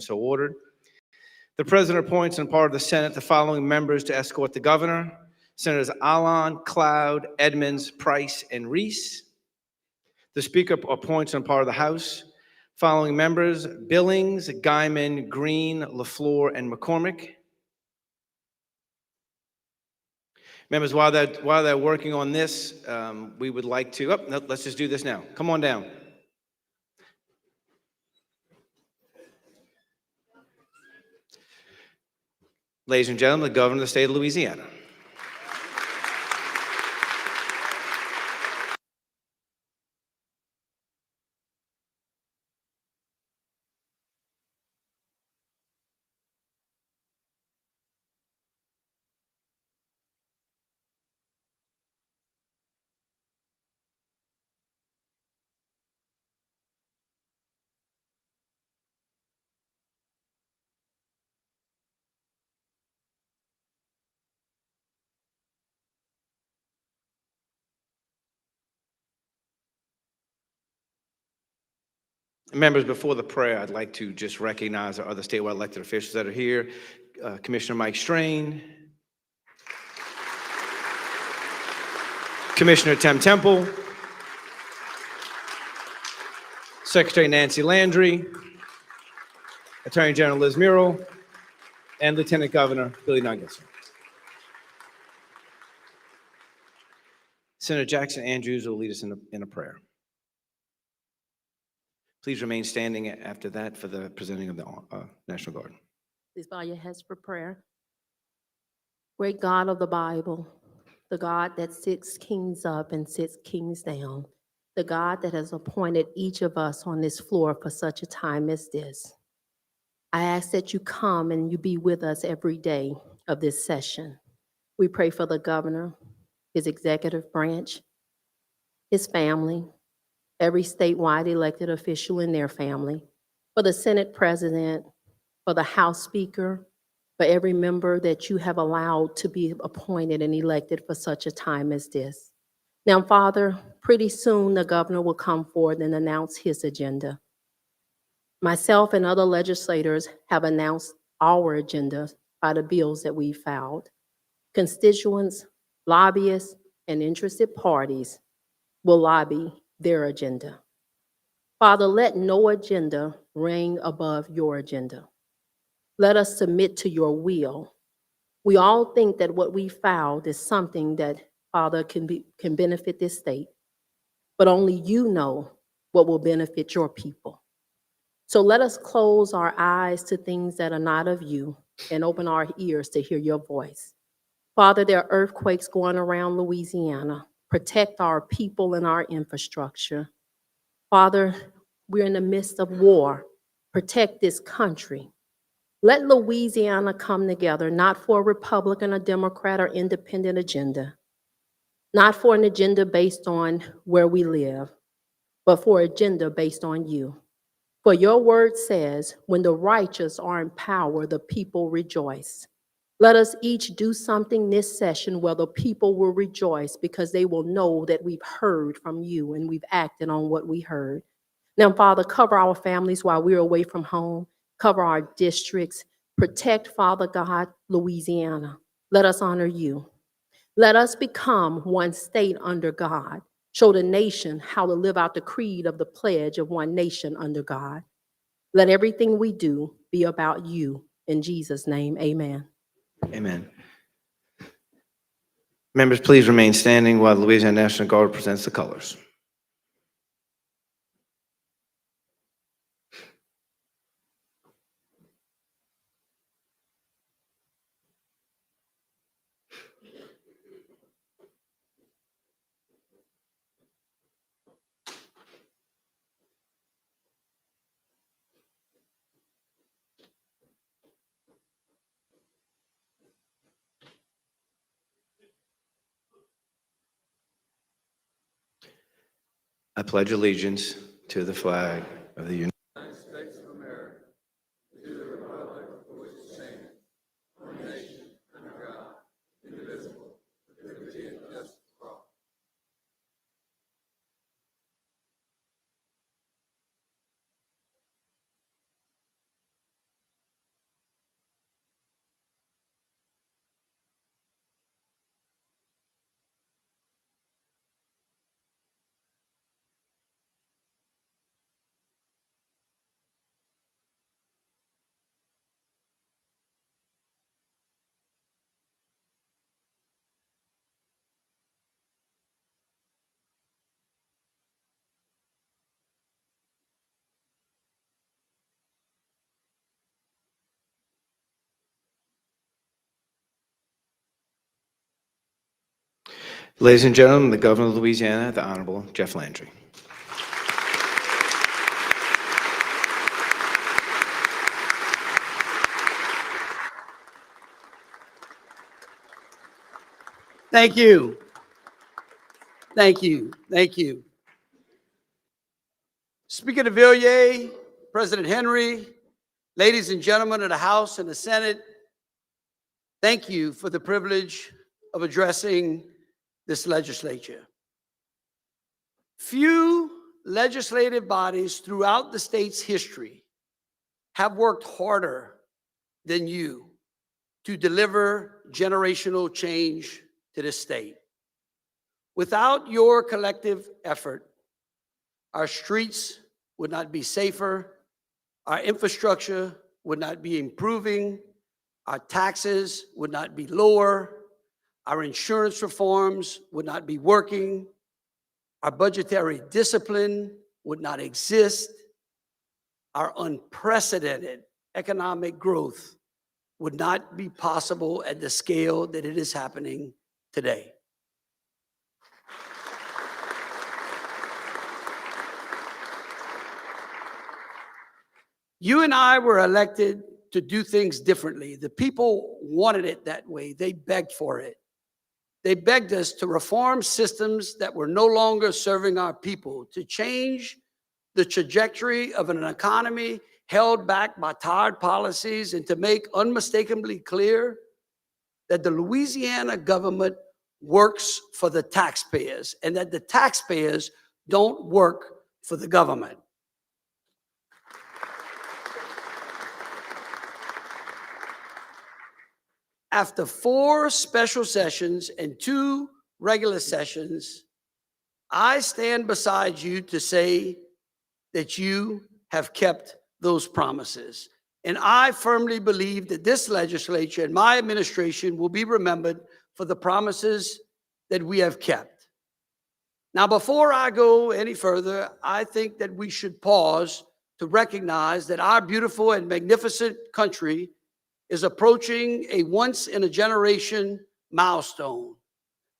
So ordered. The President appoints on part of the Senate the following members to escort the governor: Senators Allen, Cloud, Edmonds, Price, and Reese. The Speaker appoints on part of the House following members: Billings, Guyman, Green, LaFleur, and McCormick. Members, while they're working on this, we would like to, no, let's just do this now. Come on down. Ladies and gentlemen, the Governor of the State of Louisiana. Members, before the prayer, I'd like to just recognize our other statewide elected officials that are here. Commissioner Mike Strain, Commissioner Tim Temple, Secretary Nancy Landry, Attorney General Liz Murrell, and Lieutenant Governor Billy Nuggetson. Senator Jackson Andrews will lead us in a prayer. Please remain standing after that for the presenting of the National Guard. Please bow your heads for prayer. Great God of the Bible, the God that sits kings up and sits kings down, the God that has appointed each of us on this floor for such a time as this. I ask that you come and you be with us every day of this session. We pray for the governor, his executive branch, his family, every statewide elected official and their family, for the Senate president, for the House Speaker, for every member that you have allowed to be appointed and elected for such a time as this. Now, Father, pretty soon the governor will come forward and announce his agenda. Myself and other legislators have announced our agenda by the bills that we filed. Constituents, lobbyists, and interested parties will lobby their agenda. Father, let no agenda reign above your agenda. Let us submit to your will. We all think that what we filed is something that, Father, can benefit this state, but only you know what will benefit your people. So let us close our eyes to things that are not of you and open our ears to hear your voice. Father, there are earthquakes going around Louisiana. Protect our people and our infrastructure. Father, we're in the midst of war. Protect this country. Let Louisiana come together, not for a Republican or Democrat or independent agenda, not for an agenda based on where we live, but for an agenda based on you. For your word says, when the righteous are in power, the people rejoice. Let us each do something this session where the people will rejoice because they will know that we've heard from you and we've acted on what we heard. Now, Father, cover our families while we're away from home. Cover our districts. Protect, Father God, Louisiana. Let us honor you. Let us become one state under God. Show the nation how to live out the creed of the pledge of one nation under God. Let everything we do be about you. In Jesus' name, amen. Amen. Members, please remain standing while the Louisiana National Guard presents the colors. I pledge allegiance to the flag of the United States of America, to the republic for which it stands, one nation, under God, indivisible, with liberty and justice for all. Ladies and gentlemen, the Governor of Louisiana, the Honorable Jeff Landry. Thank you. Thank you. Thank you. Speaker de Villiers, President Henry, ladies and gentlemen of the House and the Senate, thank you for the privilege of addressing this legislature. Few legislative bodies throughout the state's history have worked harder than you to deliver generational change to this state. Without your collective effort, our streets would not be safer, our infrastructure would not be improving, our taxes would not be lower, our insurance reforms would not be working, our budgetary discipline would not exist, our unprecedented economic growth would not be possible at the scale that it is happening today. You and I were elected to do things differently. The people wanted it that way. They begged for it. They begged us to reform systems that were no longer serving our people, to change the trajectory of an economy held back by tired policies, and to make unmistakably clear that the Louisiana government works for the taxpayers and that the taxpayers don't work for the government. After 4 special sessions and 2 regular sessions, I stand beside you to say that you have kept those promises. And I firmly believe that this legislature and my administration will be remembered for the promises that we have kept. Now, before I go any further, I think that we should pause to recognize that our beautiful and magnificent country is approaching a once-in-a-generation milestone,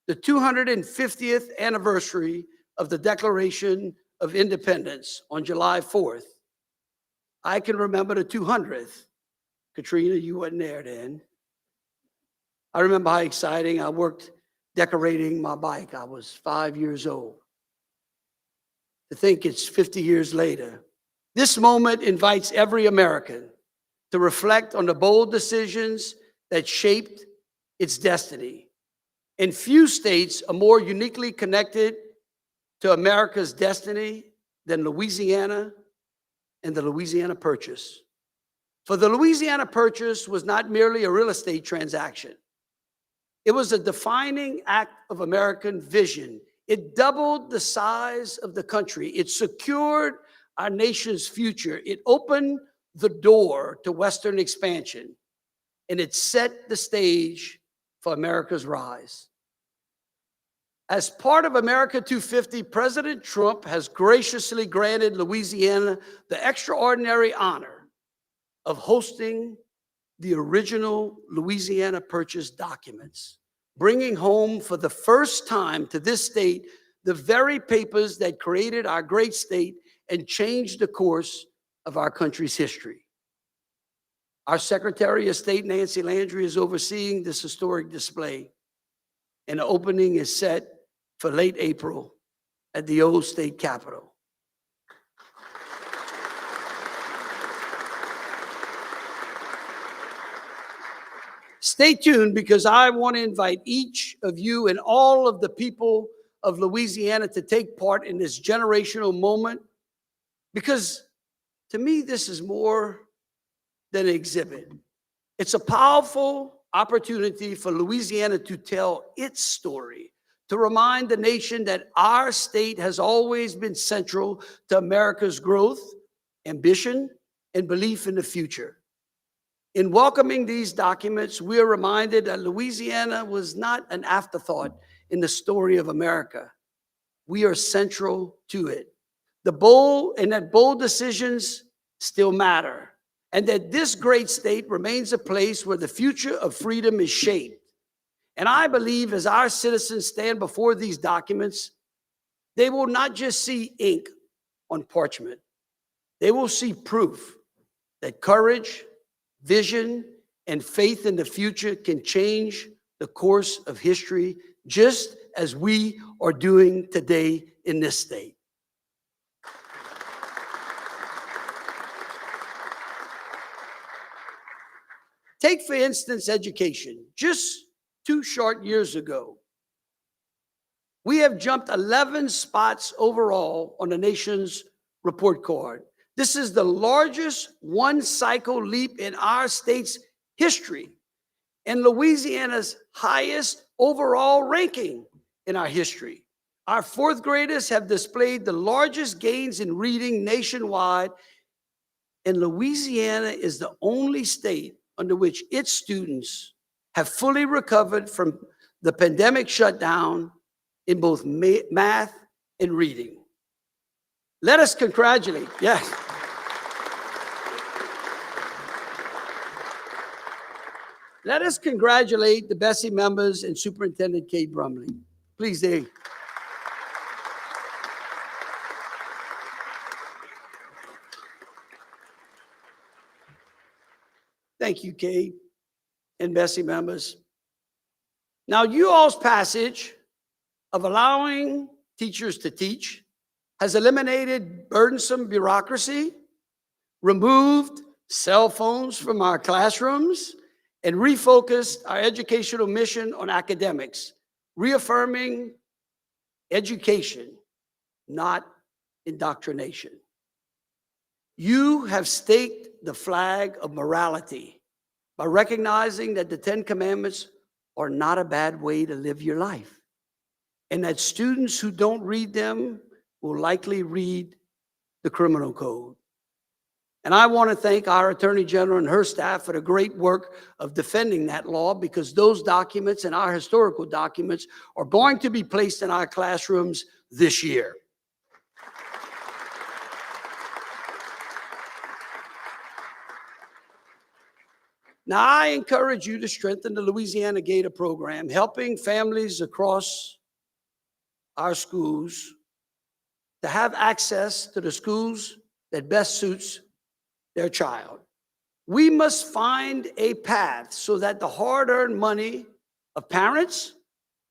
the 250th anniversary of the Declaration of Independence on July 4th. I can remember the 200th. Katrina, you weren't there then. I remember how exciting. I worked decorating my bike. I was 5 years old. To think it's 50 years later. This moment invites every American to reflect on the bold decisions that shaped its destiny. And few states are more uniquely connected to America's destiny than Louisiana and the Louisiana Purchase. For the Louisiana Purchase was not merely a real estate transaction. It was a defining act of American vision. It doubled the size of the country. It secured our nation's future. It opened the door to Western expansion, and it set the stage for America's rise. As part of America 250, President Trump has graciously granted Louisiana the extraordinary honor of hosting the original Louisiana Purchase documents, bringing home for the first time to this state the very papers that created our great state and changed the course of our country's history. Our Secretary of State, Nancy Landry, is overseeing this historic display, and the opening is set for late April at the old state capitol. Stay tuned, because I want to invite each of you and all of the people of Louisiana to take part in this generational moment, because to me, this is more than an exhibit. It's a powerful opportunity for Louisiana to tell its story, to remind the nation that our state has always been central to America's growth, ambition, and belief in the future. In welcoming these documents, we are reminded that Louisiana was not an afterthought in the story of America. We are central to it. That bold decisions still matter, and that this great state remains a place where the future of freedom is shaped. And I believe as our citizens stand before these documents, they will not just see ink on parchment. They will see proof that courage, vision, and faith in the future can change the course of history, just as we are doing today in this state. Take, for instance, education. Just 2 short years ago, we have jumped 11 spots overall on the nation's report card. This is the largest one-cycle leap in our state's history and Louisiana's highest overall ranking in our history. Our 4th graders have displayed the largest gains in reading nationwide, and Louisiana is the only state under which its students have fully recovered from the pandemic shutdown in both math and reading. Let us congratulate, yes. Let us congratulate the Bessie members and Superintendent Kate Brumley. Please, Dave. Thank you, Kate and Bessie members. Now, you all's passage of allowing teachers to teach has eliminated burdensome bureaucracy, removed cell phones from our classrooms, and refocused our educational mission on academics, reaffirming education, not indoctrination. You have staked the flag of morality by recognizing that the 10 Commandments are not a bad way to live your life, and that students who don't read them will likely read the criminal code. And I want to thank our Attorney General and her staff for the great work of defending that law, because those documents and our historical documents are going to be placed in our classrooms this year. Now, I encourage you to strengthen the Louisiana Gator program, helping families across our schools to have access to the schools that best suits their child. We must find a path so that the hard-earned money of parents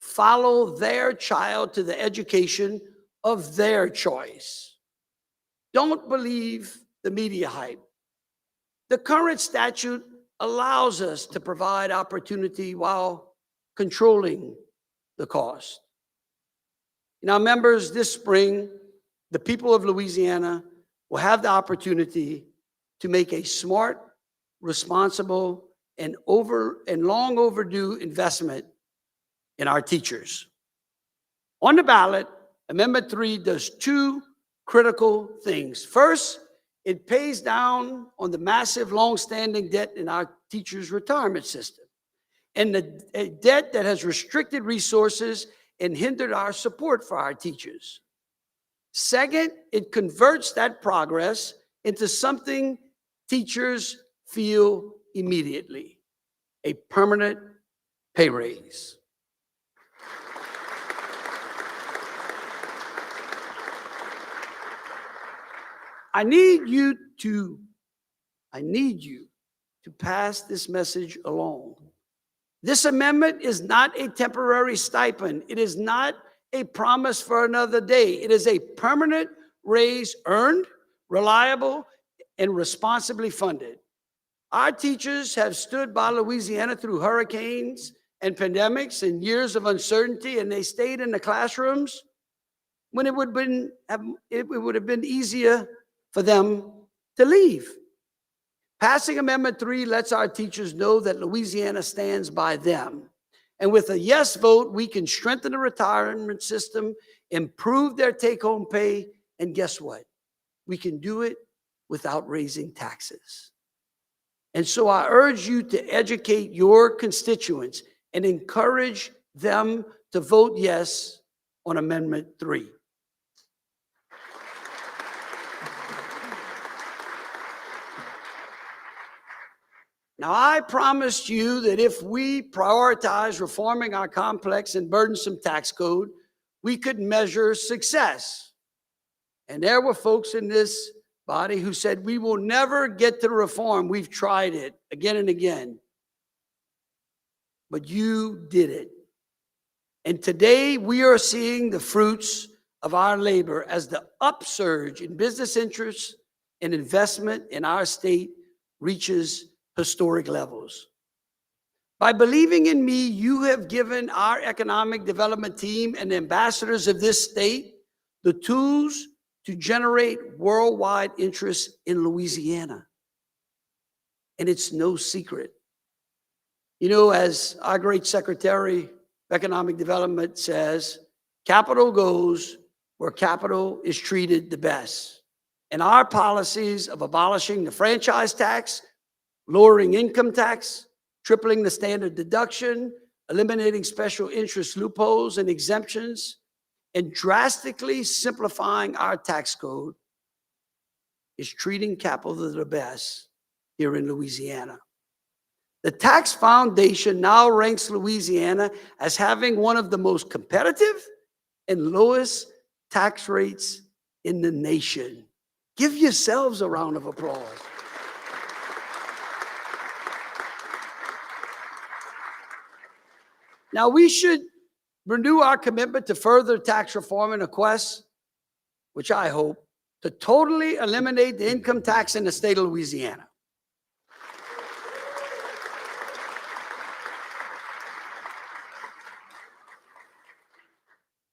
follow their child to the education of their choice. Don't believe the media hype. The current statute allows us to provide opportunity while controlling the cost. Now, members, this spring, the people of Louisiana will have the opportunity to make a smart, responsible, and long overdue investment in our teachers. On the ballot, Amendment 3 does 2 critical things. First, it pays down on the massive long-standing debt in our teachers' retirement system, and a debt that has restricted resources and hindered our support for our teachers. Second, it converts that progress into something teachers feel immediately: a permanent pay raise. I need you to pass this message along. This amendment is not a temporary stipend. It is not a promise for another day. It is a permanent raise, earned, reliable, and responsibly funded. Our teachers have stood by Louisiana through hurricanes and pandemics and years of uncertainty, and they stayed in the classrooms when it would have been easier for them to leave. Passing Amendment 3 lets our teachers know that Louisiana stands by them. And with a yes vote, we can strengthen the retirement system, improve their take-home pay, and guess what? We can do it without raising taxes. And so I urge you to educate your constituents and encourage them to vote yes on Amendment 3. Now, I promised you that if we prioritize reforming our complex and burdensome tax code, we could measure success. And there were folks in this body who said, we will never get to reform. We've tried it again and again. But you did it. And today we are seeing the fruits of our labor as the upsurge in business interests and investment in our state reaches historic levels. By believing in me, you have given our economic development team and ambassadors of this state the tools to generate worldwide interest in Louisiana. And it's no secret. You know, as our great Secretary of Economic Development says, capital goes where capital is treated the best. And our policies of abolishing the franchise tax, lowering income tax, tripling the standard deduction, eliminating special interest loopholes and exemptions, and drastically simplifying our tax code is treating capital the best here in Louisiana. The Tax Foundation now ranks Louisiana as having one of the most competitive and lowest tax rates in the nation. Give yourselves a round of applause. Now, we should renew our commitment to further tax reform in a quest, which I hope, to totally eliminate the income tax in the state of Louisiana.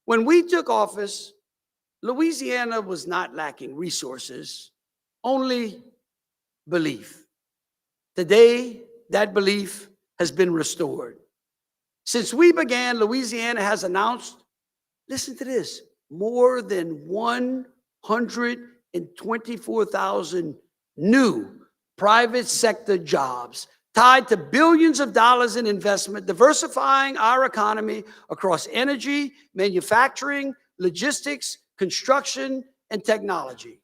When we took office, Louisiana was not lacking resources, only belief. Today, that belief has been restored. Since we began, Louisiana has announced, listen to this, more than 124,000 new private sector jobs tied to billions of dollars in investment, diversifying our economy across energy, manufacturing, logistics, construction, and technology.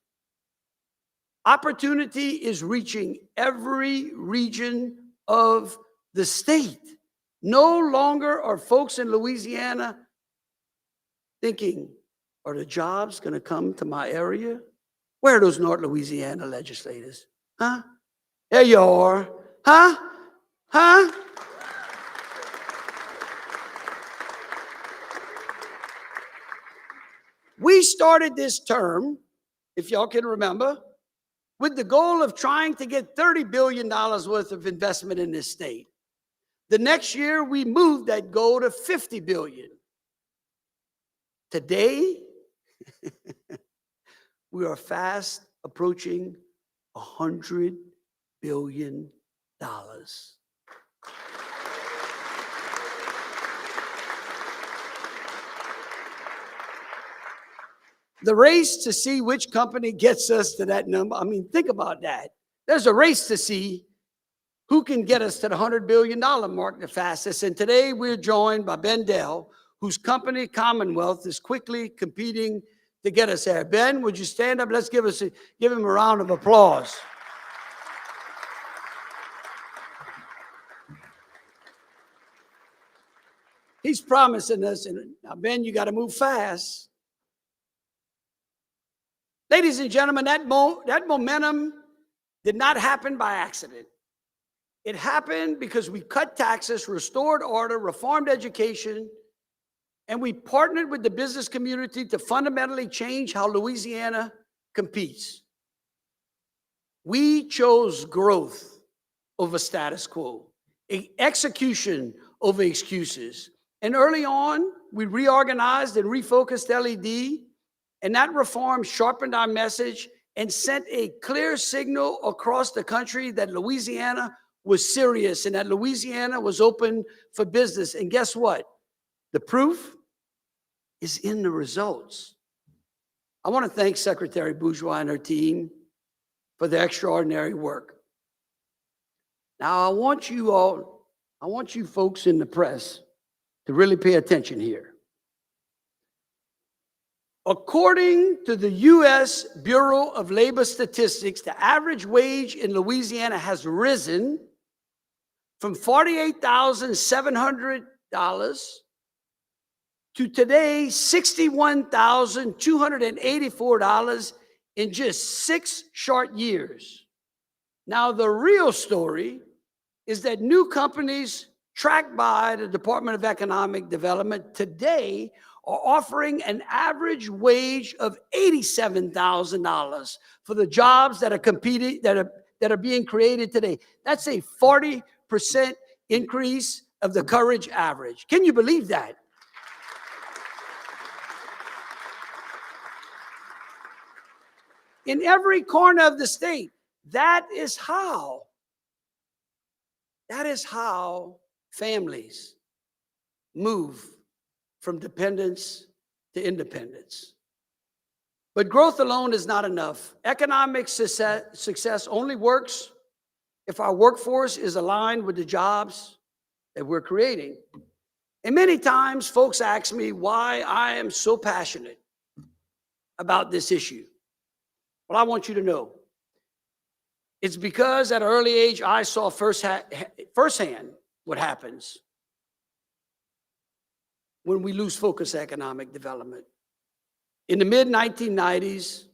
Opportunity is reaching every region of the state. No longer are folks in Louisiana thinking, are the jobs going to come to my area? Where are those North Louisiana legislators? Huh? There you are. Huh? Huh? We started this term, if y'all can remember, with the goal of trying to get $30 billion worth of investment in this state. The next year, we moved that goal to $50 billion. Today, we are fast approaching $100 billion. The race to see which company gets us to that number, I mean, think about that. There's a race to see who can get us to the $100 billion mark the fastest. And today we're joined by Ben Dell, whose company Commonwealth is quickly competing to get us there. Ben, would you stand up? Let's give him a round of applause. He's promising us, and now Ben, you got to move fast. Ladies and gentlemen, that momentum did not happen by accident. It happened because we cut taxes, restored order, reformed education, and we partnered with the business community to fundamentally change how Louisiana competes. We chose growth over status quo, execution over excuses. And early on, we reorganized and refocused LED, and that reform sharpened our message and sent a clear signal across the country that Louisiana was serious and that Louisiana was open for business. And guess what? The proof is in the results. I want to thank Secretary Bourgeois and her team for their extraordinary work. Now, I want you folks in the press to really pay attention here. According to the U.S. Bureau of Labor Statistics, the average wage in Louisiana has risen from $48,700 to today $61,284 in just 6 short years. Now, the real story is that new companies tracked by the Department of Economic Development today are offering an average wage of $87,000 for the jobs that are being created today. That's a 40% increase of the current average. Can you believe that? In every corner of the state, that is how families move from dependence to independence. But growth alone is not enough. Economic success only works if our workforce is aligned with the jobs that we're creating. And many times folks ask me why I am so passionate about this issue. Well, I want you to know, it's because at an early age, I saw firsthand what happens when we lose focus on economic development. In the mid-1990s,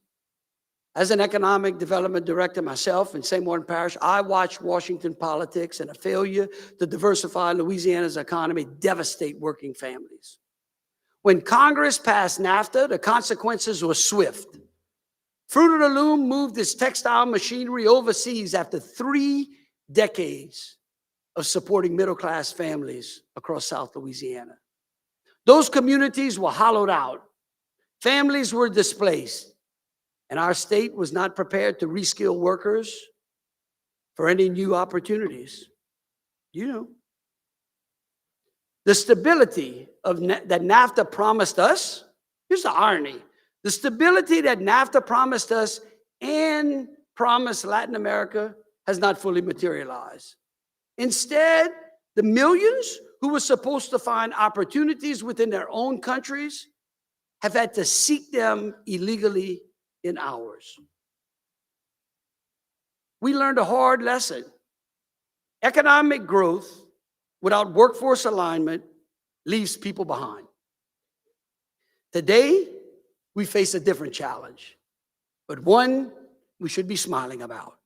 as an economic development director myself in St. Martin Parish, I watched Washington politics and a failure to diversify Louisiana's economy devastate working families. When Congress passed NAFTA, the consequences were swift. Fruit of the Loom moved its textile machinery overseas after 3 decades of supporting middle-class families across South Louisiana. Those communities were hollowed out. Families were displaced, and our state was not prepared to reskill workers for any new opportunities. You know. The stability that NAFTA promised us, here's the irony. The stability that NAFTA promised us and promised Latin America has not fully materialized. Instead, the millions who were supposed to find opportunities within their own countries have had to seek them illegally in ours. We learned a hard lesson. Economic growth without workforce alignment leaves people behind. Today, we face a different challenge, but one we should be smiling about.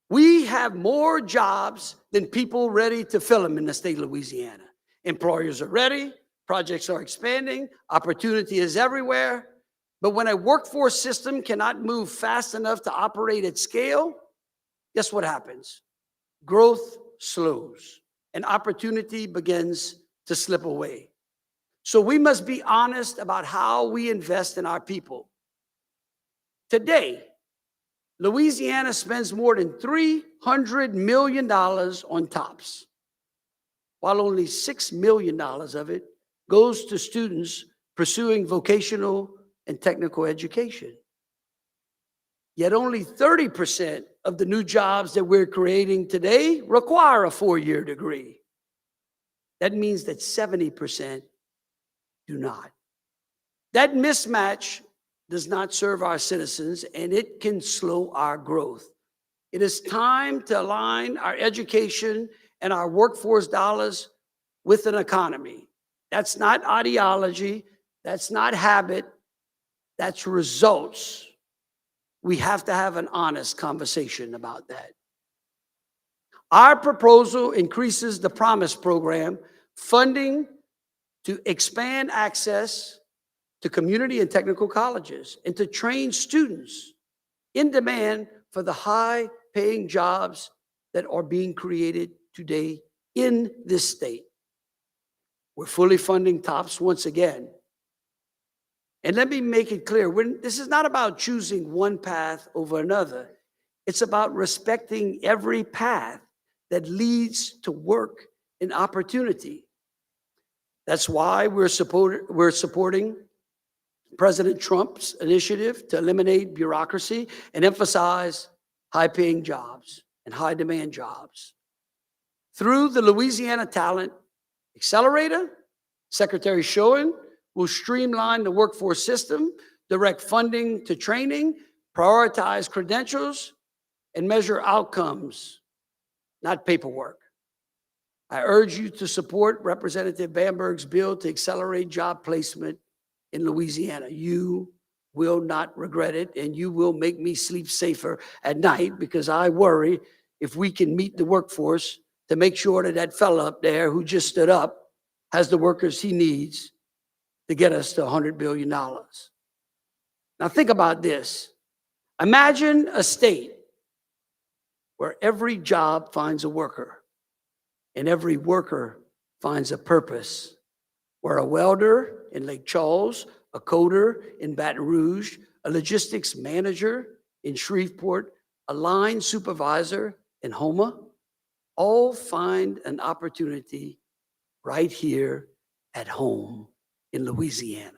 We have more jobs than people ready to fill them in the state of Louisiana. Employers are ready, projects are expanding, opportunity is everywhere. But when a workforce system cannot move fast enough to operate at scale, guess what happens? Growth slows and opportunity begins to slip away. So we must be honest about how we invest in our people. Today, Louisiana spends more than $300 million on TOPS, while only $6 million of it goes to students pursuing vocational and technical education. Yet only 30% of the new jobs that we're creating today require a 4-year degree. That means that 70% do not. That mismatch does not serve our citizens, and it can slow our growth. It is time to align our education and our workforce dollars with an economy. That's not ideology. That's not habit. That's results. We have to have an honest conversation about that. Our proposal increases the Promise program funding to expand access to community and technical colleges and to train students in demand for the high-paying jobs that are being created today in this state. We're fully funding TOPS once again. And let me make it clear, this is not about choosing one path over another. It's about respecting every path that leads to work and opportunity. That's why we're supporting President Trump's initiative to eliminate bureaucracy and emphasize high-paying jobs and high-demand jobs. Through the Louisiana Talent Accelerator, Secretary Schoen will streamline the workforce system, direct funding to training, prioritize credentials, and measure outcomes, not paperwork. I urge you to support Representative Bamberg's bill to accelerate job placement in Louisiana. You will not regret it, and you will make me sleep safer at night, because I worry if we can meet the workforce to make sure that that fella up there who just stood up has the workers he needs to get us to $100 billion. Now think about this. Imagine a state where every job finds a worker and every worker finds a purpose, where a welder in Lake Charles, a coder in Baton Rouge, a logistics manager in Shreveport, a line supervisor in Houma, all find an opportunity right here at home in Louisiana.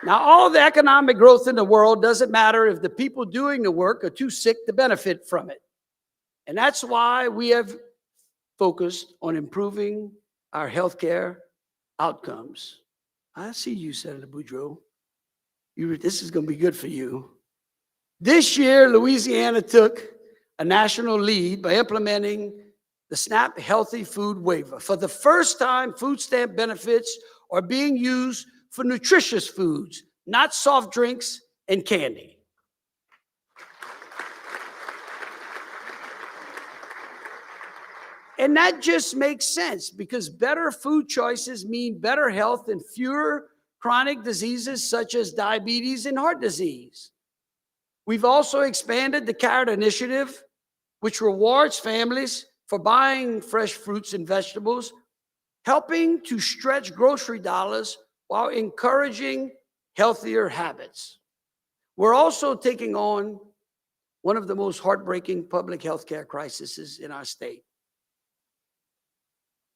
Now, all the economic growth in the world doesn't matter if the people doing the work are too sick to benefit from it. And that's why we have focused on improving our healthcare outcomes. I see you, Senator Boudreaux. This is going to be good for you. This year, Louisiana took a national lead by implementing the SNAP Healthy Food Waiver. For the first time, food stamp benefits are being used for nutritious foods, not soft drinks and candy. And that just makes sense, because better food choices mean better health and fewer chronic diseases such as diabetes and heart disease. We've also expanded the Carrot Initiative, which rewards families for buying fresh fruits and vegetables, helping to stretch grocery dollars while encouraging healthier habits. We're also taking on one of the most heartbreaking public health care crises in our state.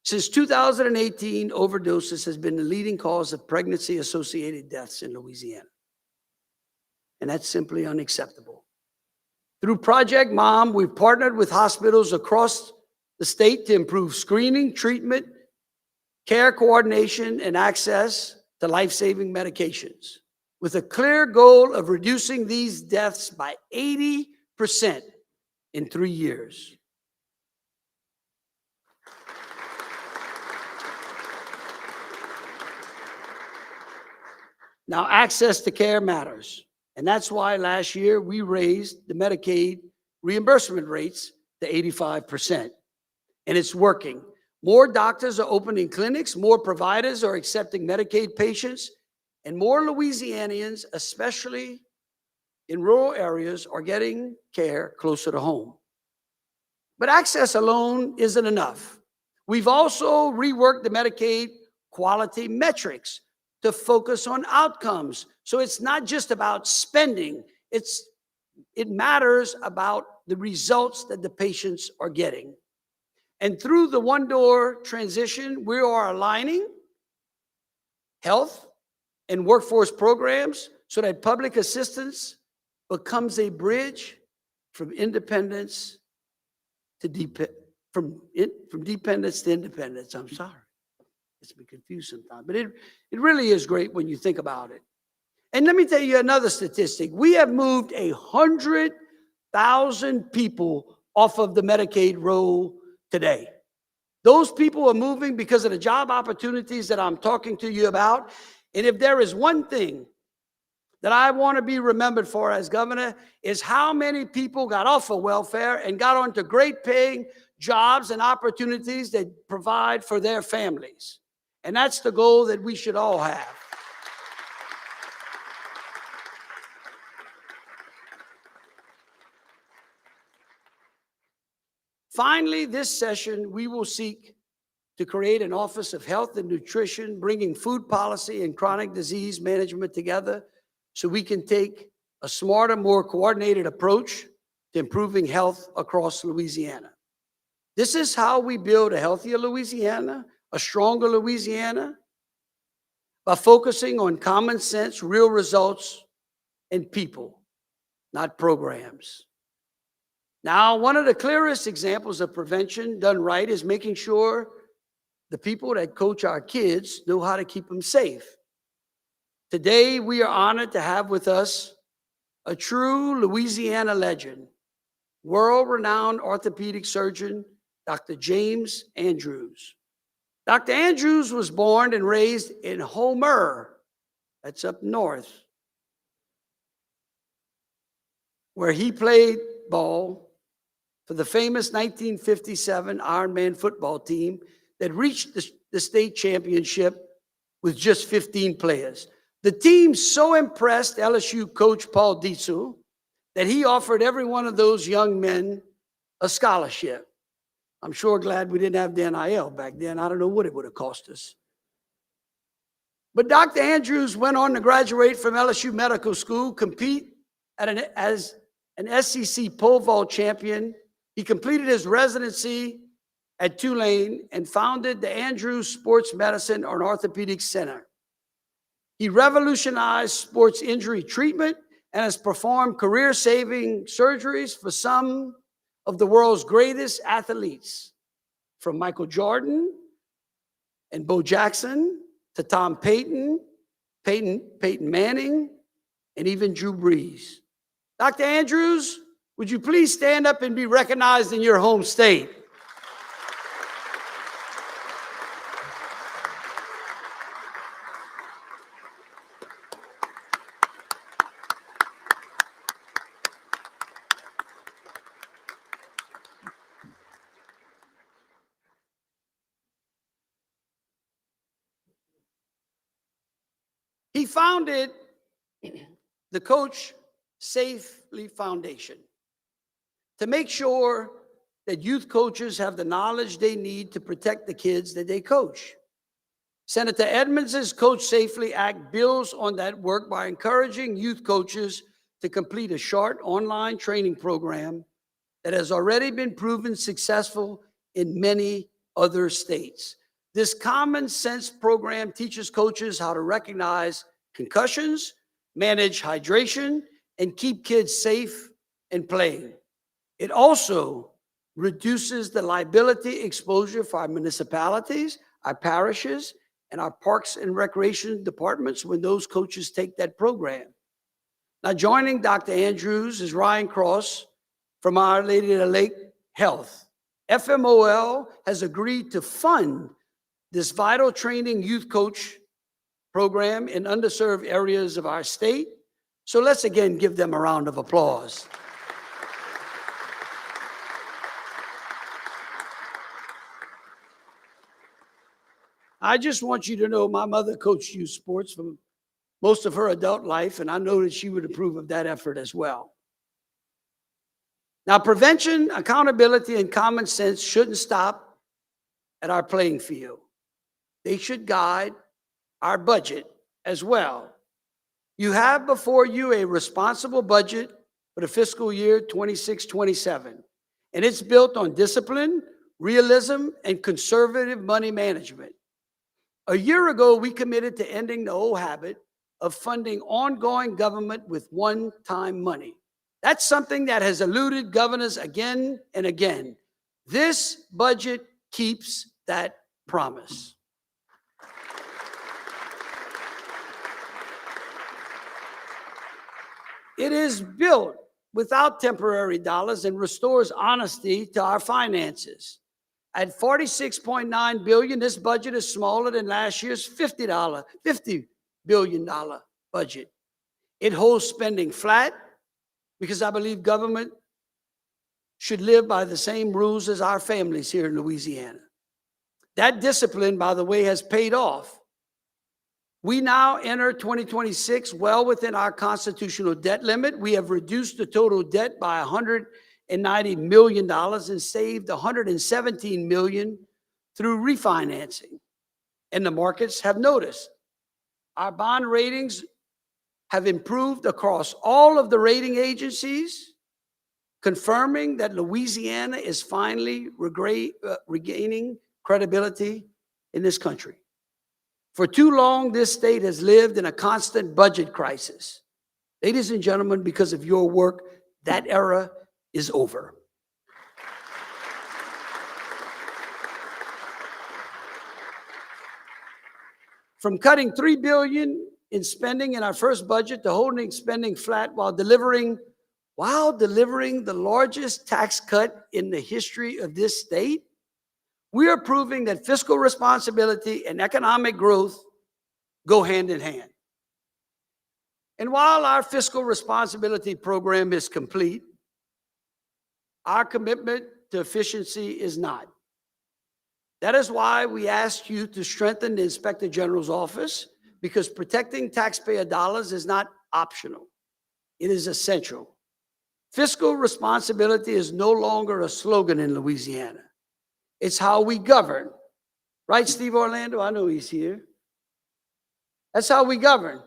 Since 2018, overdoses has been the leading cause of pregnancy-associated deaths in Louisiana. And that's simply unacceptable. Through Project Mom, we've partnered with hospitals across the state to improve screening, treatment, care coordination, and access to life-saving medications, with a clear goal of reducing these deaths by 80% in 3 years. Now, access to care matters. And that's why last year we raised the Medicaid reimbursement rates to 85%. And it's working. More doctors are opening clinics, more providers are accepting Medicaid patients, and more Louisianians, especially in rural areas, are getting care closer to home. But access alone isn't enough. We've also reworked the Medicaid quality metrics to focus on outcomes. So it's not just about spending, it matters about the results that the patients are getting. And through the one-door transition, we are aligning health and workforce programs so that public assistance becomes a bridge from independence to dependence to independence. I'm sorry. It's been confused sometimes, but it really is great when you think about it. And let me tell you another statistic. We have moved 100,000 people off of the Medicaid roll today. Those people are moving because of the job opportunities that I'm talking to you about. And if there is one thing that I want to be remembered for as governor, is how many people got off of welfare and got onto great paying jobs and opportunities that provide for their families. And that's the goal that we should all have. Finally, this session, we will seek to create an Office of Health and Nutrition, bringing food policy and chronic disease management together so we can take a smarter, more coordinated approach to improving health across Louisiana. This is how we build a healthier Louisiana, a stronger Louisiana, by focusing on common sense, real results, and people, not programs. Now, one of the clearest examples of prevention done right is making sure the people that coach our kids know how to keep them safe. Today, we are honored to have with us a true Louisiana legend, world-renowned orthopedic surgeon, Dr. James Andrews. Dr. Andrews was born and raised in Homer, that's up north, where he played ball for the famous 1957 Ironman football team that reached the state championship with just 15 players. The team so impressed LSU coach Paul Dietzel that he offered every one of those young men a scholarship. I'm sure glad we didn't have the NIL back then. I don't know what it would have cost us. But Dr. Andrews went on to graduate from LSU Medical School, compete as an SEC pole vault champion. He completed his residency at Tulane and founded the Andrews Sports Medicine and Orthopedic Center. He revolutionized sports injury treatment and has performed career-saving surgeries for some of the world's greatest athletes, from Michael Jordan and Bo Jackson to Tom Payton Manning, and even Drew Brees. Dr. Andrews, would you please stand up and be recognized in your home state? He founded the Coach Safely Foundation to make sure that youth coaches have the knowledge they need to protect the kids that they coach. Senator Edmonds' Coach Safely Act builds on that work by encouraging youth coaches to complete a short online training program that has already been proven successful in many other states. This common sense program teaches coaches how to recognize concussions, manage hydration, and keep kids safe and playing. It also reduces the liability exposure for our municipalities, our parishes, and our parks and recreation departments when those coaches take that program. Now, joining Dr. Andrews is Ryan Cross from Our Lady of the Lake Health. FMOL has agreed to fund this vital training youth coach program in underserved areas of our state. So let's again give them a round of applause. I just want you to know my mother coached youth sports for most of her adult life, and I know that she would approve of that effort as well. Now, prevention, accountability, and common sense shouldn't stop at our playing field. They should guide our budget as well. You have before you a responsible budget for the fiscal year 26-27, and it's built on discipline, realism, and conservative money management. A year ago, we committed to ending the old habit of funding ongoing government with one-time money. That's something that has eluded governors again and again. This budget keeps that promise. It is built without temporary dollars and restores honesty to our finances. At $46.9 billion, this budget is smaller than last year's $50 billion budget. It holds spending flat because I believe government should live by the same rules as our families here in Louisiana. That discipline, by the way, has paid off. We now enter 2026 well within our constitutional debt limit. We have reduced the total debt by $190 million and saved $117 million through refinancing. And the markets have noticed. Our bond ratings have improved across all of the rating agencies, confirming that Louisiana is finally regaining credibility in this country. For too long, this state has lived in a constant budget crisis. Ladies and gentlemen, because of your work, that era is over. From cutting $3 billion in spending in our first budget to holding spending flat while delivering the largest tax cut in the history of this state, we are proving that fiscal responsibility and economic growth go hand in hand. And while our fiscal responsibility program is complete, our commitment to efficiency is not. That is why we asked you to strengthen the Inspector General's office, because protecting taxpayer dollars is not optional. It is essential. Fiscal responsibility is no longer a slogan in Louisiana. It's how we govern. Right, Steve Orlando? I know he's here. That's how we govern,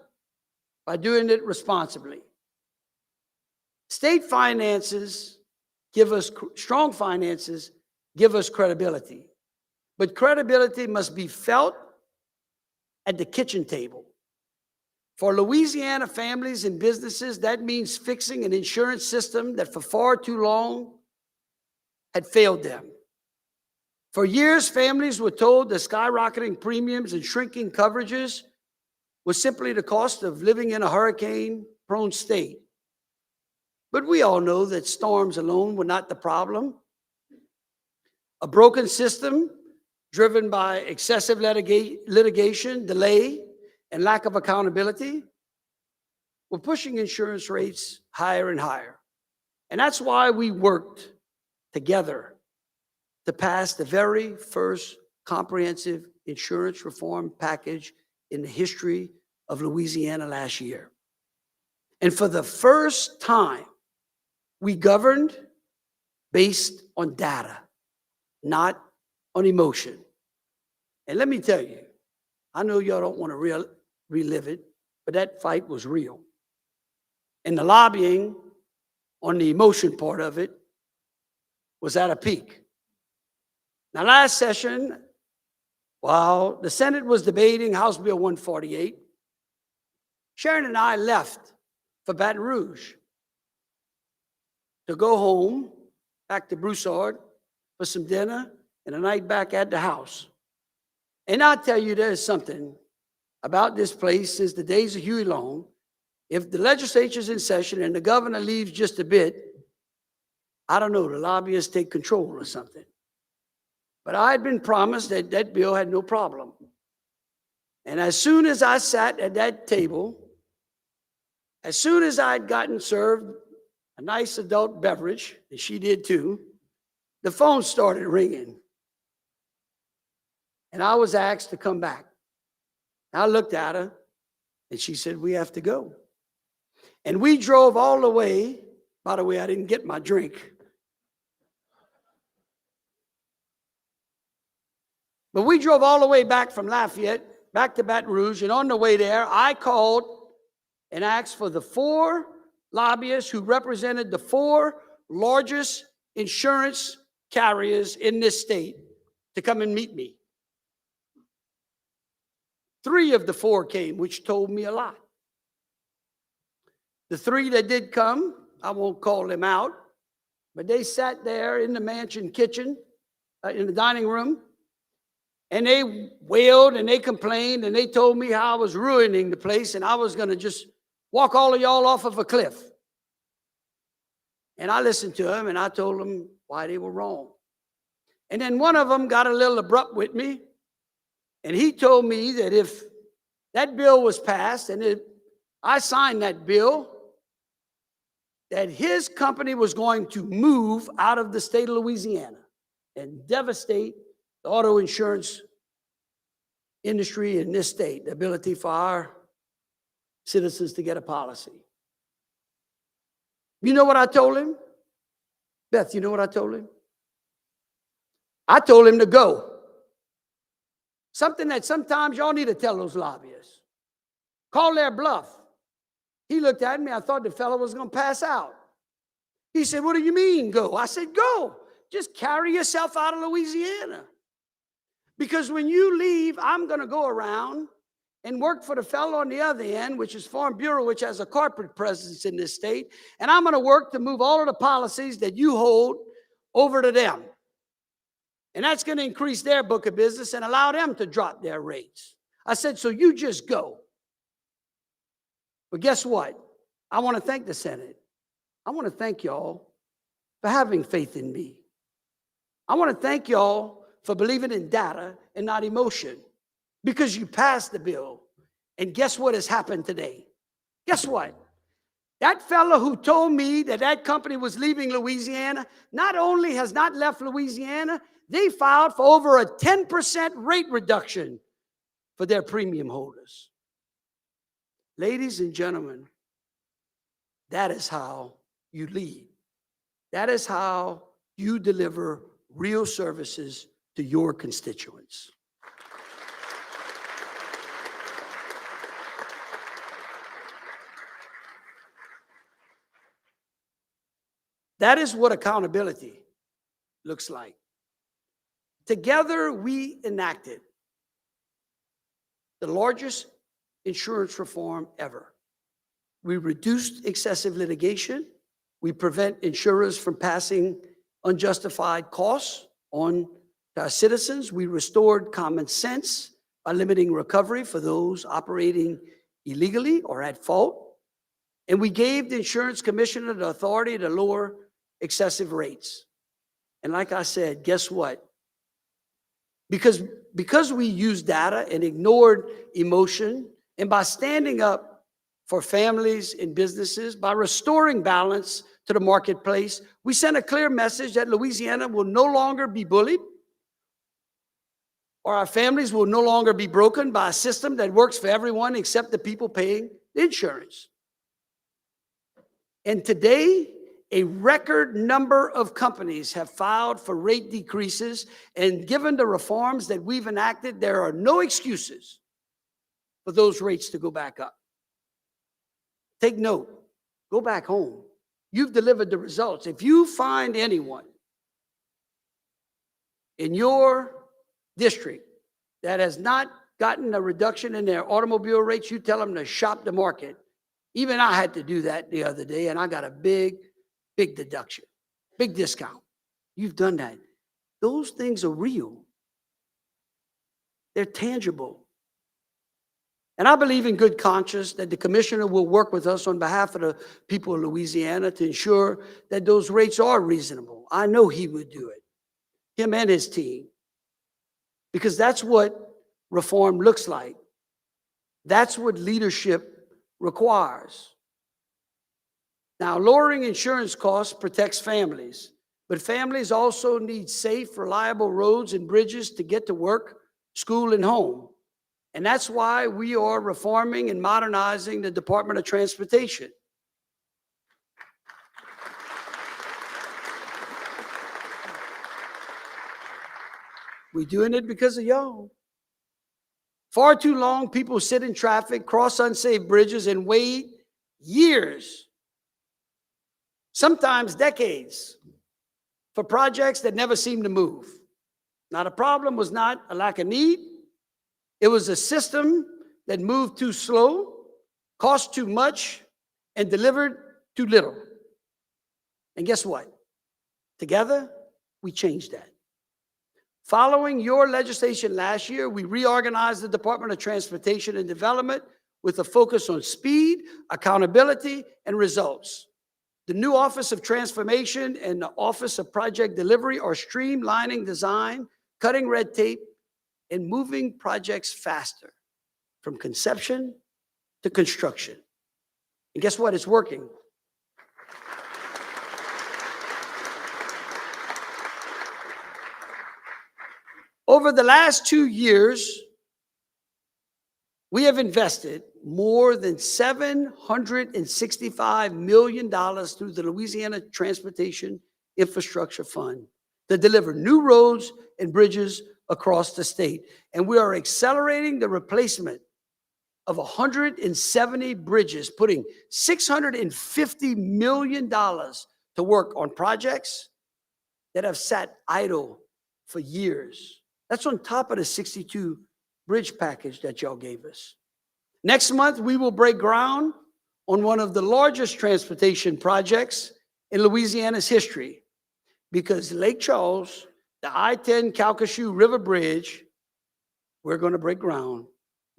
by doing it responsibly. State finances give us, strong finances give us credibility. But credibility must be felt at the kitchen table. For Louisiana families and businesses, that means fixing an insurance system that for far too long had failed them. For years, families were told that skyrocketing premiums and shrinking coverages was simply the cost of living in a hurricane-prone state. But we all know that storms alone were not the problem. A broken system driven by excessive litigation, delay, and lack of accountability were pushing insurance rates higher and higher. And that's why we worked together to pass the very first comprehensive insurance reform package in the history of Louisiana last year. And for the first time, we governed based on data, not on emotion. And let me tell you, I know y'all don't want to relive it, but that fight was real. And the lobbying on the emotion part of it was at a peak. Now, last session, while the Senate was debating House Bill 148, Sharon and I left for Baton Rouge to go home, back to Broussard, for some dinner and a night back at the house. And I'll tell you, there's something about this place since the days of Huey Long. If the legislature's in session and the governor leaves just a bit, I don't know, the lobbyists take control or something. But I had been promised that that bill had no problem. And as soon as I sat at that table, as soon as I'd gotten served a nice adult beverage, and she did too, the phone started ringing. And I was asked to come back. I looked at her, and she said, "We have to go." And we drove all the way. By the way, I didn't get my drink. But we drove all the way back from Lafayette, back to Baton Rouge, and on the way there, I called and asked for the 4 lobbyists who represented the 4 largest insurance carriers in this state to come and meet me. 3 of the 4 came, which told me a lot. The 3 that did come, I won't call them out, but they sat there in the mansion kitchen, in the dining room, and they wailed and they complained and they told me how I was ruining the place and I was going to just walk all of y'all off of a cliff. And I listened to them and I told them why they were wrong. And then one of them got a little abrupt with me, and he told me that if that bill was passed and if I signed that bill, that his company was going to move out of the state of Louisiana and devastate the auto insurance industry in this state, the ability for our citizens to get a policy. You know what I told him? Beth, you know what I told him? I told him to go. Something that sometimes y'all need to tell those lobbyists. Call their bluff. He looked at me. I thought the fellow was going to pass out. He said, "What do you mean, go?" I said, "Go. Just carry yourself out of Louisiana. Because when you leave, I'm going to go around and work for the fellow on the other end, which is Farm Bureau, which has a corporate presence in this state. And I'm going to work to move all of the policies that you hold over to them. And that's going to increase their book of business and allow them to drop their rates." I said, "So you just go." But guess what? I want to thank the Senate. I want to thank y'all for having faith in me. I want to thank y'all for believing in data and not emotion, because you passed the bill. And guess what has happened today? Guess what? That fellow who told me that that company was leaving Louisiana not only has not left Louisiana, they filed for over a 10% rate reduction for their premium holders. Ladies and gentlemen, that is how you lead. That is how you deliver real services to your constituents. That is what accountability looks like. Together, we enacted the largest insurance reform ever. We reduced excessive litigation. We prevent insurers from passing unjustified costs on to our citizens. We restored common sense by limiting recovery for those operating illegally or at fault. And we gave the insurance commissioner the authority to lower excessive rates. And like I said, guess what? Because we used data and ignored emotion, and by standing up for families and businesses, by restoring balance to the marketplace, we sent a clear message that Louisiana will no longer be bullied, or our families will no longer be broken by a system that works for everyone except the people paying the insurance. And today, a record number of companies have filed for rate decreases, and given the reforms that we've enacted, there are no excuses for those rates to go back up. Take note, go back home. You've delivered the results. If you find anyone in your district that has not gotten a reduction in their automobile rates, you tell them to shop the market. Even I had to do that the other day, and I got a big deduction, big discount. You've done that. Those things are real. They're tangible. And I believe in good conscience that the commissioner will work with us on behalf of the people of Louisiana to ensure that those rates are reasonable. I know he would do it, him and his team, because that's what reform looks like. That's what leadership requires. Now, lowering insurance costs protects families, but families also need safe, reliable roads and bridges to get to work, school, and home. And that's why we are reforming and modernizing the Department of Transportation. We're doing it because of y'all. Far too long, people sit in traffic, cross unsafe bridges, and wait years, sometimes decades, for projects that never seem to move. Now, the problem was not a lack of need. It was a system that moved too slow, cost too much, and delivered too little. And guess what? Together, we changed that. Following your legislation last year, we reorganized the Department of Transportation and Development with a focus on speed, accountability, and results. The new Office of Transformation and the Office of Project Delivery are streamlining design, cutting red tape, and moving projects faster from conception to construction. And guess what? It's working. Over the last 2 years, we have invested more than $765 million through the Louisiana Transportation Infrastructure Fund to deliver new roads and bridges across the state. And we are accelerating the replacement of 170 bridges, putting $650 million to work on projects that have sat idle for years. That's on top of the 62 bridge package that y'all gave us. Next month, we will break ground on one of the largest transportation projects in Louisiana's history, because Lake Charles, the I-10 Calcasieu River Bridge, we're going to break ground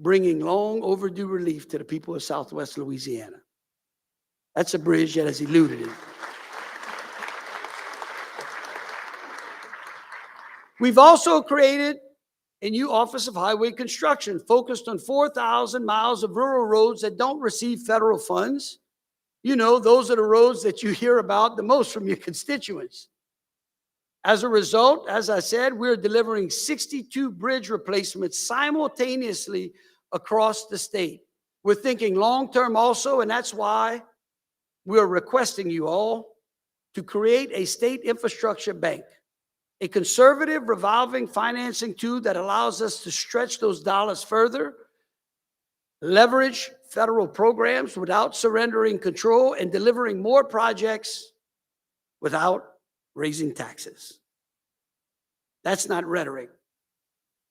bringing long overdue relief to the people of Southwest Louisiana. That's a bridge that has eluded it. We've also created a new Office of Highway Construction focused on 4,000 miles of rural roads that don't receive federal funds. You know, those are the roads that you hear about the most from your constituents. As a result, as I said, we're delivering 62 bridge replacements simultaneously across the state. We're thinking long-term also, and that's why we're requesting you all to create a state infrastructure bank, a conservative revolving financing tool that allows us to stretch those dollars further, leverage federal programs without surrendering control, and delivering more projects without raising taxes. That's not rhetoric.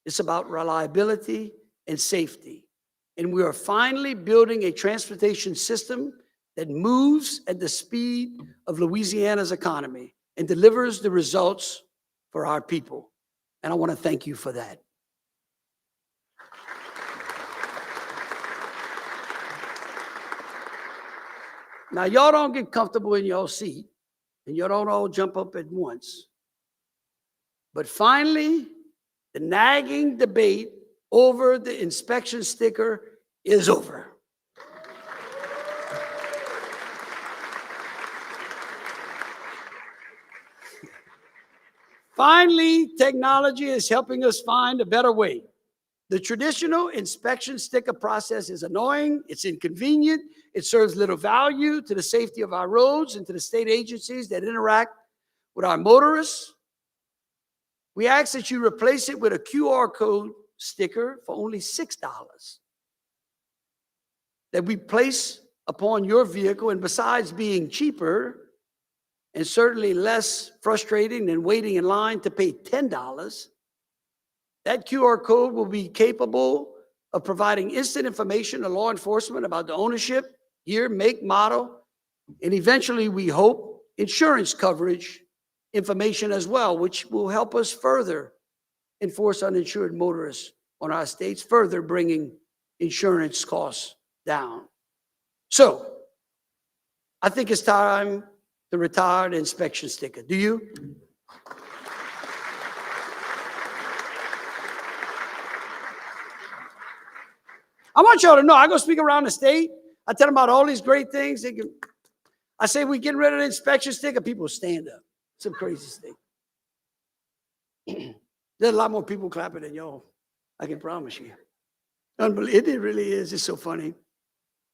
It's about reliability and safety. And we are finally building a transportation system that moves at the speed of Louisiana's economy and delivers the results for our people. And I want to thank you for that. Now, y'all don't get comfortable in your seat, and y'all don't all jump up at once. But finally, the nagging debate over the inspection sticker is over. Finally, technology is helping us find a better way. The traditional inspection sticker process is annoying, it's inconvenient, it serves little value to the safety of our roads and to the state agencies that interact with our motorists. We ask that you replace it with a QR code sticker for only $6 that we place upon your vehicle, and besides being cheaper and certainly less frustrating than waiting in line to pay $10, that QR code will be capable of providing instant information to law enforcement about the ownership, year, make, model, and eventually, we hope, insurance coverage information as well, which will help us further enforce uninsured motorists on our states, further bringing insurance costs down. So, I think it's time to retire the inspection sticker. Do you? I want y'all to know, I go speak around the state. I tell them about all these great things. I say, we getting rid of the inspection sticker. People stand up. Some crazy thing. There's a lot more people clapping than y'all. I can promise you. Unbelievable. It really is. It's so funny.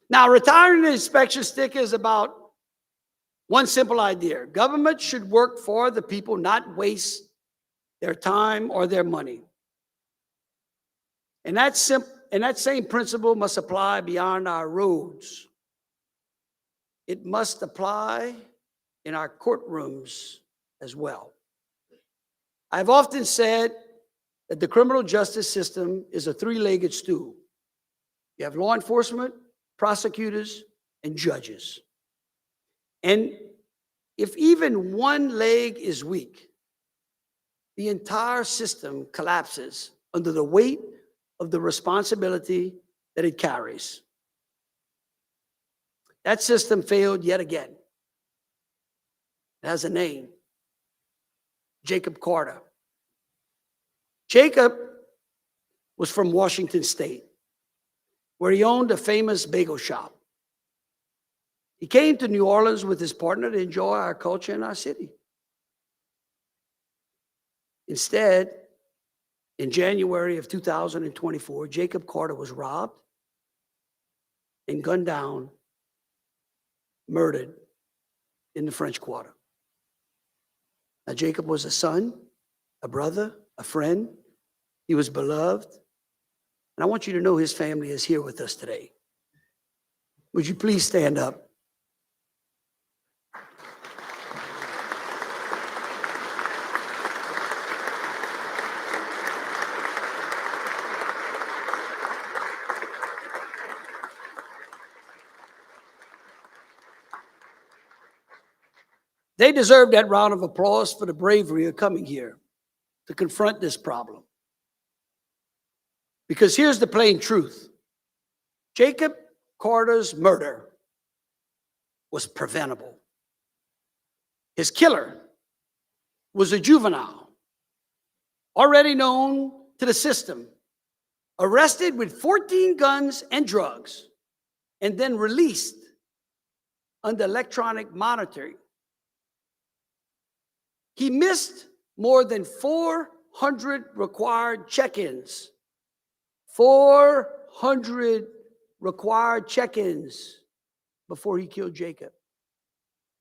Now, retiring the inspection sticker is about one simple idea. Government should work for the people, not waste their time or their money. And that same principle must apply beyond our roads. It must apply in our courtrooms as well. I've often said that the criminal justice system is a three-legged stool. You have law enforcement, prosecutors, and judges. And if even one leg is weak, the entire system collapses under the weight of the responsibility that it carries. That system failed yet again. It has a name, Jacob Carter. Jacob was from Washington State, where he owned a famous bagel shop. He came to New Orleans with his partner to enjoy our culture and our city. Instead, in January of 2024, Jacob Carter was robbed and gunned down, murdered in the French Quarter. Now, Jacob was a son, a brother, a friend. He was beloved. And I want you to know his family is here with us today. Would you please stand up? They deserve that round of applause for the bravery of coming here to confront this problem. Because here's the plain truth. Jacob Carter's murder was preventable. His killer was a juvenile, already known to the system, arrested with 14 guns and drugs, and then released under electronic monitoring. He missed more than 400 required check-ins. 400 required check-ins before he killed Jacob.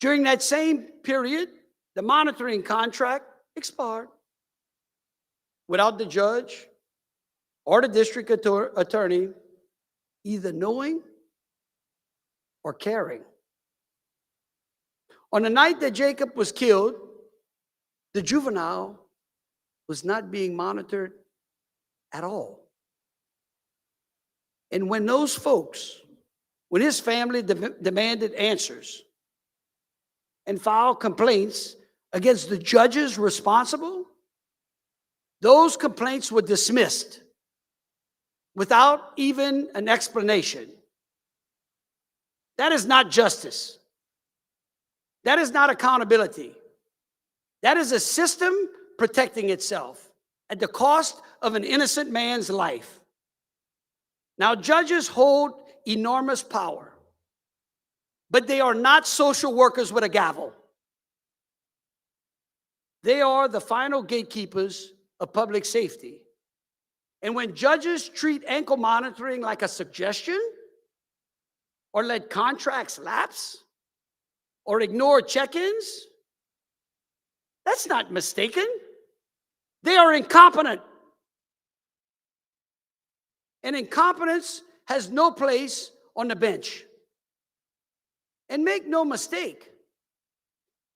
During that same period, the monitoring contract expired without the judge or the district attorney either knowing or caring. On the night that Jacob was killed, the juvenile was not being monitored at all. And when those folks, when his family demanded answers and filed complaints against the judges responsible, those complaints were dismissed without even an explanation. That is not justice. That is not accountability. That is a system protecting itself at the cost of an innocent man's life. Now, judges hold enormous power, but they are not social workers with a gavel. They are the final gatekeepers of public safety. And when judges treat ankle monitoring like a suggestion, or let contracts lapse, or ignore check-ins, that's not mistaken. They are incompetent. And incompetence has no place on the bench. And make no mistake,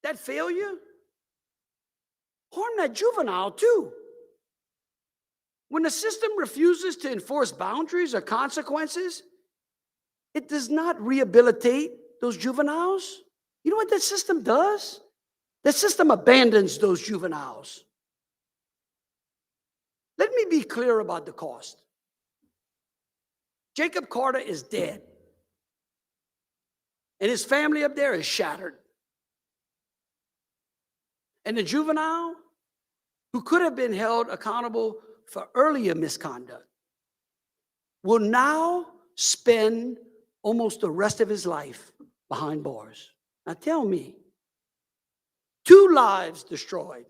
that failure harmed that juvenile too. When the system refuses to enforce boundaries or consequences, it does not rehabilitate those juveniles. You know what that system does? The system abandons those juveniles. Let me be clear about the cost. Jacob Carter is dead. And his family up there is shattered. And the juvenile, who could have been held accountable for earlier misconduct, will now spend almost the rest of his life behind bars. Now tell me, 2 lives destroyed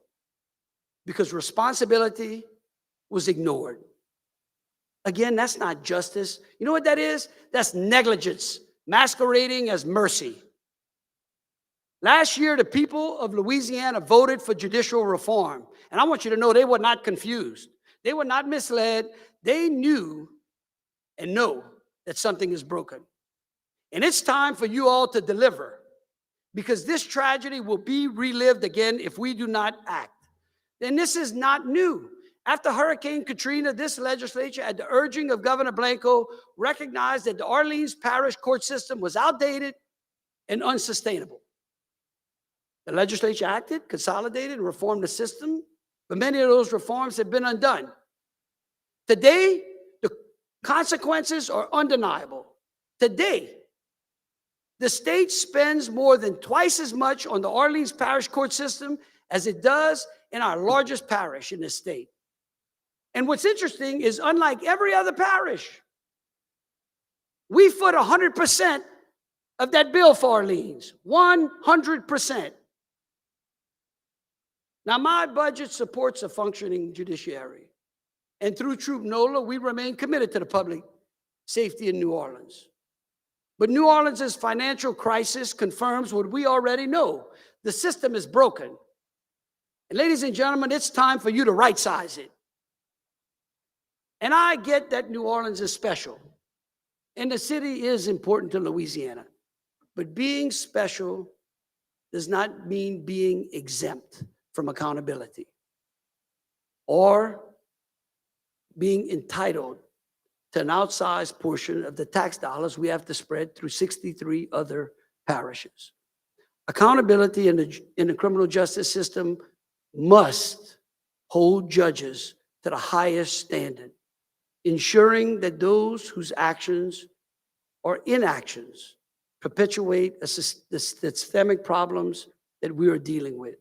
because responsibility was ignored. Again, that's not justice. You know what that is? That's negligence masquerading as mercy. Last year, the people of Louisiana voted for judicial reform. And I want you to know they were not confused. They were not misled. They knew and know that something is broken. And it's time for you all to deliver, because this tragedy will be relived again if we do not act. And this is not new. After Hurricane Katrina, this legislature, at the urging of Governor Blanco, recognized that the Orleans Parish court system was outdated and unsustainable. The legislature acted, consolidated, and reformed the system, but many of those reforms have been undone. Today, the consequences are undeniable. Today, the state spends more than twice as much on the Orleans Parish court system as it does in our largest parish in the state. And what's interesting is, unlike every other parish, we foot 100% of that bill for Orleans, 100%. Now, my budget supports a functioning judiciary. And through Troop NOLA, we remain committed to the public safety in New Orleans. But New Orleans' financial crisis confirms what we already know. The system is broken. And ladies and gentlemen, it's time for you to right-size it. And I get that New Orleans is special. And the city is important to Louisiana. But being special does not mean being exempt from accountability or being entitled to an outsized portion of the tax dollars we have to spread through 63 other parishes. Accountability in the criminal justice system must hold judges to the highest standard ensuring that those whose actions or inactions perpetuate the systemic problems that we are dealing with.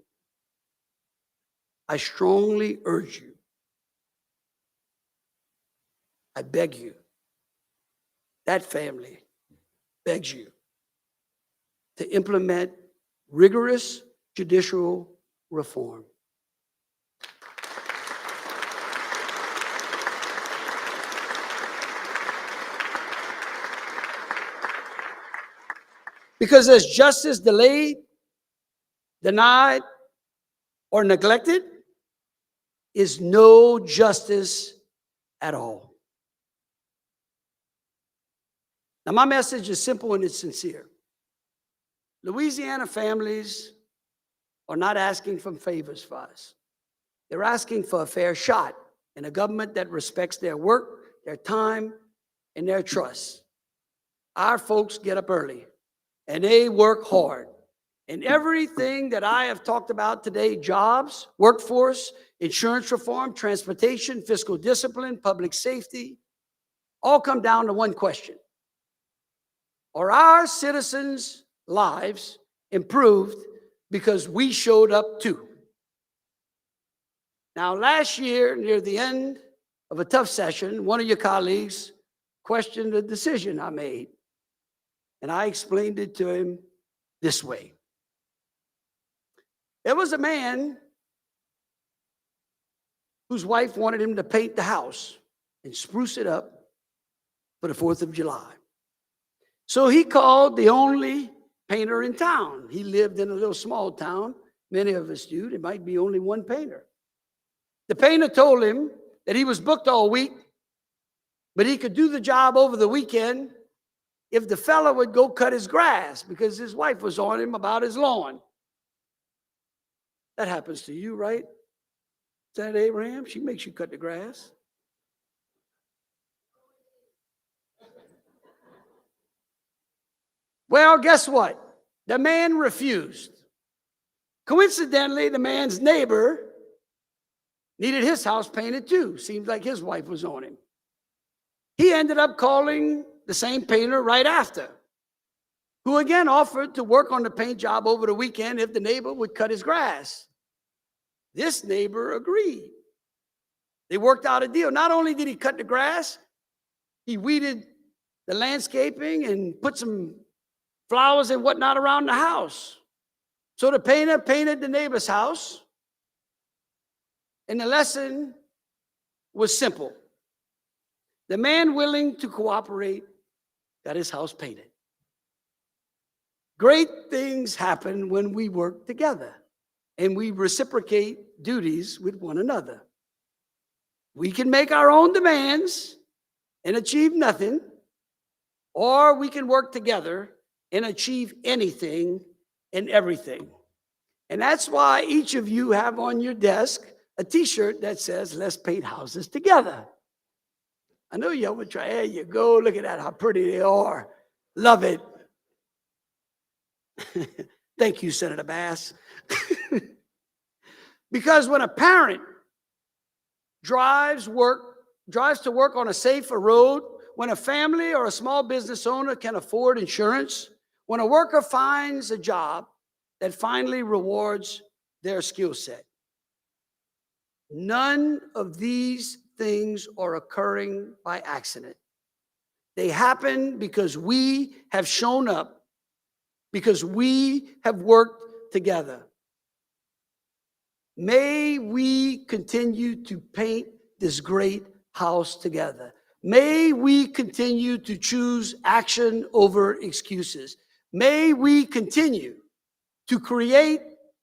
I strongly urge you, I beg you, that family begs you to implement rigorous judicial reform. Because as justice delayed, denied, or neglected is no justice at all. Now, my message is simple and it's sincere. Louisiana families are not asking for favors for us. They're asking for a fair shot and a government that respects their work, their time, and their trust. Our folks get up early and they work hard. And everything that I have talked about today, jobs, workforce, insurance reform, transportation, fiscal discipline, public safety, all come down to one question. Are our citizens' lives improved because we showed up too? Now, last year, near the end of a tough session, one of your colleagues questioned a decision I made. And I explained it to him this way. There was a man whose wife wanted him to paint the house and spruce it up for the 4th of July. So he called the only painter in town. He lived in a little small town. Many of us do. There might be only one painter. The painter told him that he was booked all week, but he could do the job over the weekend if the fella would go cut his grass because his wife was on him about his lawn. That happens to you, right? Senator Abraham, she makes you cut the grass. Well, guess what? The man refused. Coincidentally, the man's neighbor needed his house painted too. Seems like his wife was on him. He ended up calling the same painter right after, who again offered to work on the paint job over the weekend if the neighbor would cut his grass. This neighbor agreed. They worked out a deal. Not only did he cut the grass, he weeded the landscaping and put some flowers and whatnot around the house. So the painter painted the neighbor's house, and the lesson was simple. The man willing to cooperate got his house painted. Great things happen when we work together and we reciprocate duties with one another. We can make our own demands and achieve nothing, or we can work together and achieve anything and everything. And that's why each of you have on your desk a t-shirt that says, "Let's paint houses together." I know y'all would try. There you go. Look at that, how pretty they are. Love it. Thank you, Senator Bass. Because when a parent drives to work on a safer road, when a family or a small business owner can afford insurance, when a worker finds a job that finally rewards their skill set, none of these things are occurring by accident. They happen because we have shown up, because we have worked together. May we continue to paint this great house together. May we continue to choose action over excuses. May we continue to create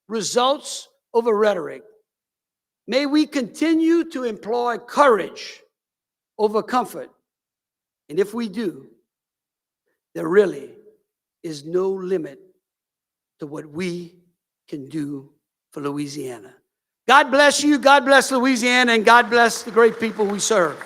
results over rhetoric. May we continue to employ courage over comfort. And if we do, there really is no limit to what we can do for Louisiana. God bless you, God bless Louisiana, and God bless the great people we serve.